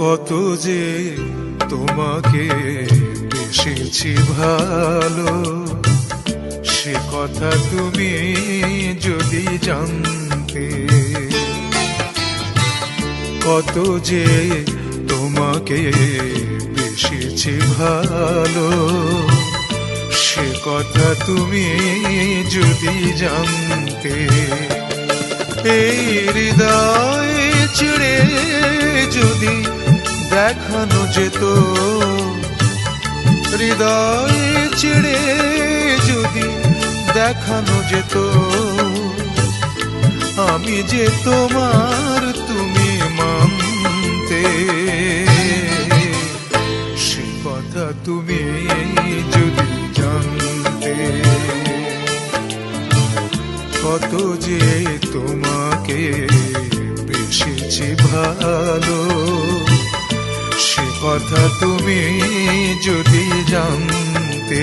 কত যে তোমাকে বেসেছি ভালো, সে কথা তুমি যদি জানতে। কত যে তোমাকে বেসেছি ভালো, সে কথা তুমি যদি জানতে। এই হৃদয় চিড়ে যদি দেখানো যেত, হৃদয় চিড়ে যদি দেখানো যেত, আমি যে তোমার তুমি মানতে। সে কথা তুমি যদি জানতে। কত যে তোমাকে বেসেছি ভালো, সে কথা তুমি যদি জানতে।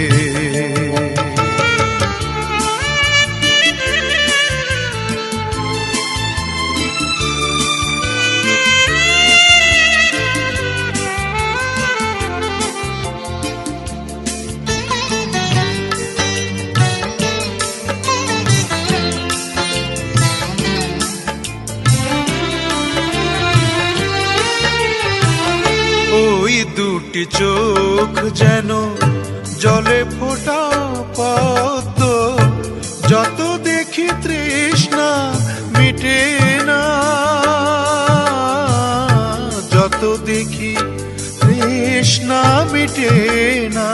ওই দুটি চোখ যেন জলে ফোটা পদ্ম, যত দেখি তৃষ্ণা মিটে না, যত দেখি তৃষ্ণা মিটে না।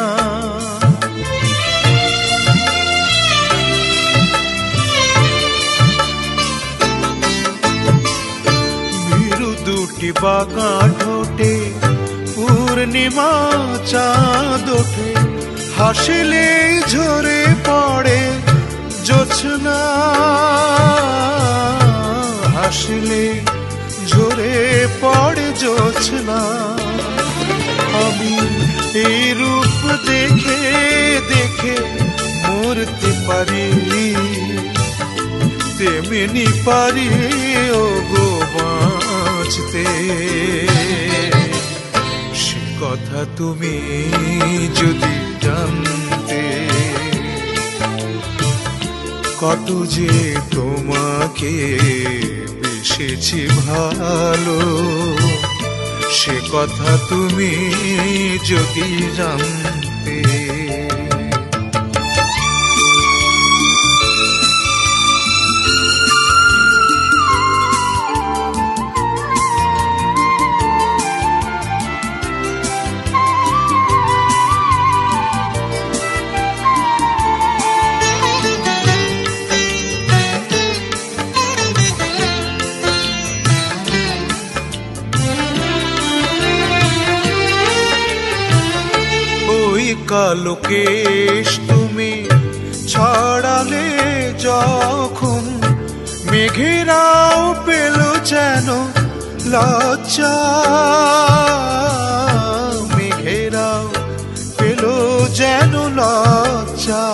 ভীরু দুটি বাঁকা ঠোঁটে পূর্ণিমা চাঁদ ওঠে, হাসিলে ঝরে পড়ে জোছনা, হাসিলে ঝরে পড়ে জোছনা। আমি এই রূপ দেখে দেখে মরতে পারি, তেমনি পারি ও গো বাঁচতে। কথা তুমি যদি জানতে। কত যে তোমাকে বেসেছি ভালো, সে কথা তুমি যদি জানতে। কালো কেশ তুমি ছড়ালে যখন, মেঘেরাও পেল যেন লজ্জা, মেঘেরাও পেল যেন লজ্জা।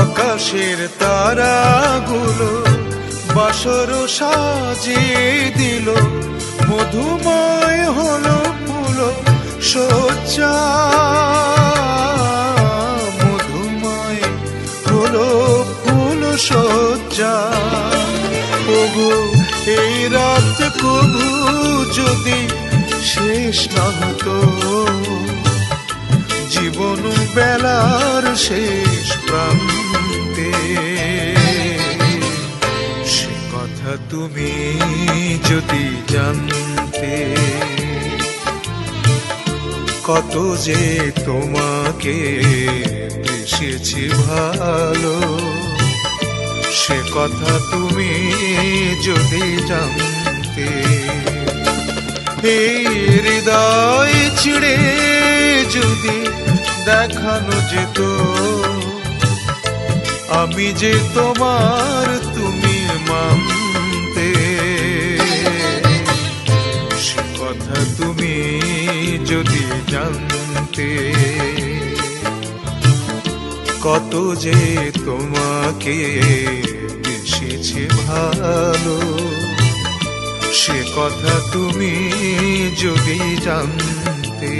আকাশের তারাগুলো বাসর সাজিয়ে দিল, মধুময় হলো ফুল সজ্জা, মধুময় হলো ফুল সজ্জা। ওগো এই রাত কবু যদি শেষ না হতো, জীবন বেলার শেষ প্রান্তে। কথা তুমি যদি জানতে। কত যে তোমাকে বেসেছি ভালো, সে কথা তুমি যদি জানতে। এই হৃদয় চিড়ে যদি দেখানো যেত, আমি যে তোমার তুমি মানতে। সে কথা তুমি যদি জানতে। কত যে তোমাকে বেসেছে ভালো, সে কথা তুমি যদি জানতে।